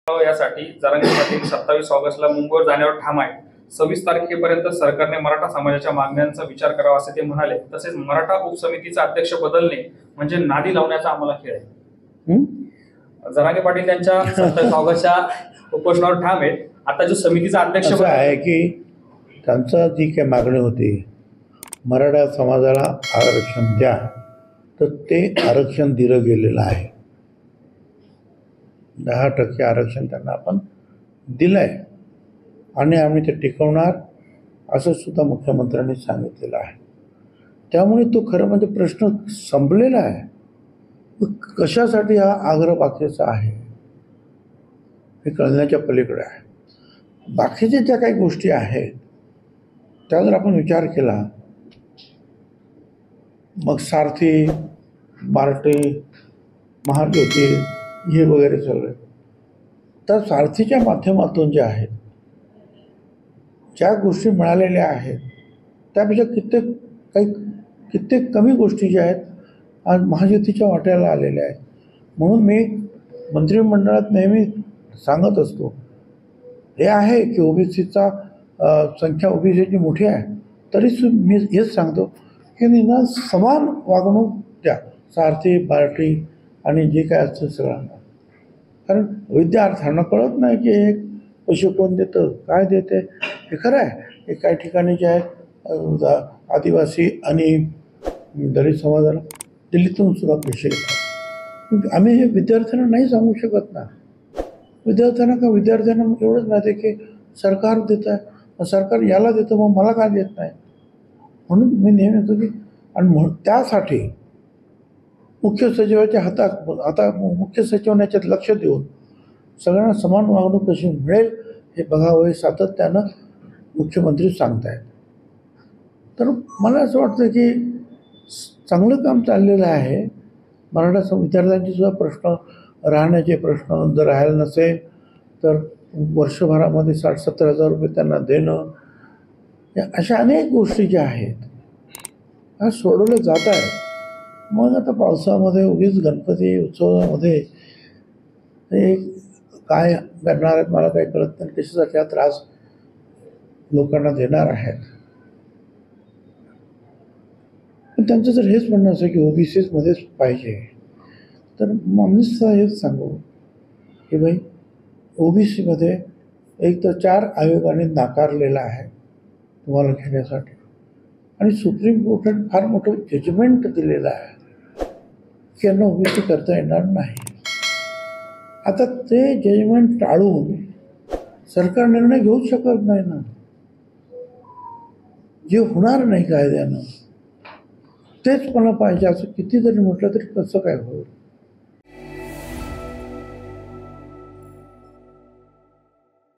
यासाठी जरांगे पाटील 27 ऑगस्टला मुंबईवर जाण्यावर ठाम आहे. 26 तारखेपर्यंत सरकारने मराठा समाजाच्या मागण्यांचा विचार करावा असे ते म्हणाले. तसेच मराठा उपसमितीचा अध्यक्ष बदलणे म्हणजे नादी लावण्याचा आम्हाला खेळ आहे. जरांगे पाटील यांच्या 27 ऑगस्टच्या उपोषणावर ठाम आहेत. आता जो समितीचा अध्यक्ष आहे की त्यांचा जी काही मागणी होती मराठा समाजाला आरक्षण द्या, तर ते आरक्षण दिलं गेलेलं आहे. 10% आरक्षण त्यांना आपण दिलं आहे आणि आम्ही ते टिकवणार असं सुद्धा मुख्यमंत्र्यांनी सांगितलेलं आहे. त्यामुळे तो खरं म्हणजे प्रश्न संपलेला आहे. कशासाठी हा आग्रह बाकीचा आहे हे कळण्याच्या पलीकडे आहे. बाकीच्या ज्या काही गोष्टी आहेत त्या जर आपण विचार केला, मग सारथी, बार्टी, महाज्योती हे वगैरे सगळे, तर सारथीच्या माध्यमातून जे आहेत ज्या गोष्टी मिळालेल्या आहेत त्यापेक्षा कित्येक कमी गोष्टी ज्या आहेत आज महाज्योतीच्या वाट्याला आलेल्या आहेत. म्हणून मी मंत्रिमंडळात नेहमी सांगत असतो, हे आहे की ओबीसीचा संख्या ओबीसीची मोठी आहे, तरी मी हेच सांगतो की निदान समान वागणूक द्या सारथी, बार्टी आणि जे काय असतं सगळ्यांना. कारण विद्यार्थ्यांना कळत नाही की हे पैसे कोण देतं, काय देते. हे खरं आहे, हे काही ठिकाणी जे आहेत आदिवासी आणि दलित समाजाला दिल्लीतून सुद्धा पैसे येतात. आम्ही हे विद्यार्थ्यांना नाही सांगू शकत ना. विद्यार्थ्यांना एवढंच माहिती आहे की सरकार देतं आहे, सरकार याला देतं, मग मला काय देत नाही. म्हणून मी नेहमी होतो की आणि त्यासाठी मुख्य सचिवाच्या हातात आता मुख्य सचिवांनी याच्यात लक्ष देऊन सगळ्यांना समान वागणूक कशी मिळेल हे बघावं, हे सातत्यानं मुख्यमंत्री सांगत आहेत. तर मला असं वाटतं की चांगलं काम चाललेलं आहे. मराठा विद्यार्थ्यांचे सुद्धा प्रश्न, राहण्याचे प्रश्न जर राहायला नसेल तर वर्षभरामध्ये 60-70 हजार रुपये त्यांना देणं, अशा अनेक गोष्टी ज्या आहेत ह्या सोडवल्या जात आहेत. मग आता पावसामध्ये उगीच गणपती उत्सवामध्ये हे काय करणार आहेत मला काही कळत नाही. कशासाठी हा त्रास लोकांना देणार आहेत. पण त्यांचं जर हेच म्हणणं असं की ओबीसीमध्येच पाहिजे, तर आम्ही हेच सांगू की भाई ओबीसीमध्ये एक तर 4 आयोगाने नाकारलेला आहे तुम्हाला घेण्यासाठी आणि सुप्रीम कोर्टाने फार मोठं जजमेंट दिलेलं आहे की यांना ओबीसी करता येणार नाही. आता ते जजमेंट टाळून सरकार निर्णय घेऊच शकत नाही ना. जे होणार नाही कायद्यानं तेच मला पाहिजे असं किती जरी म्हटलं तरी कसं काय होईल.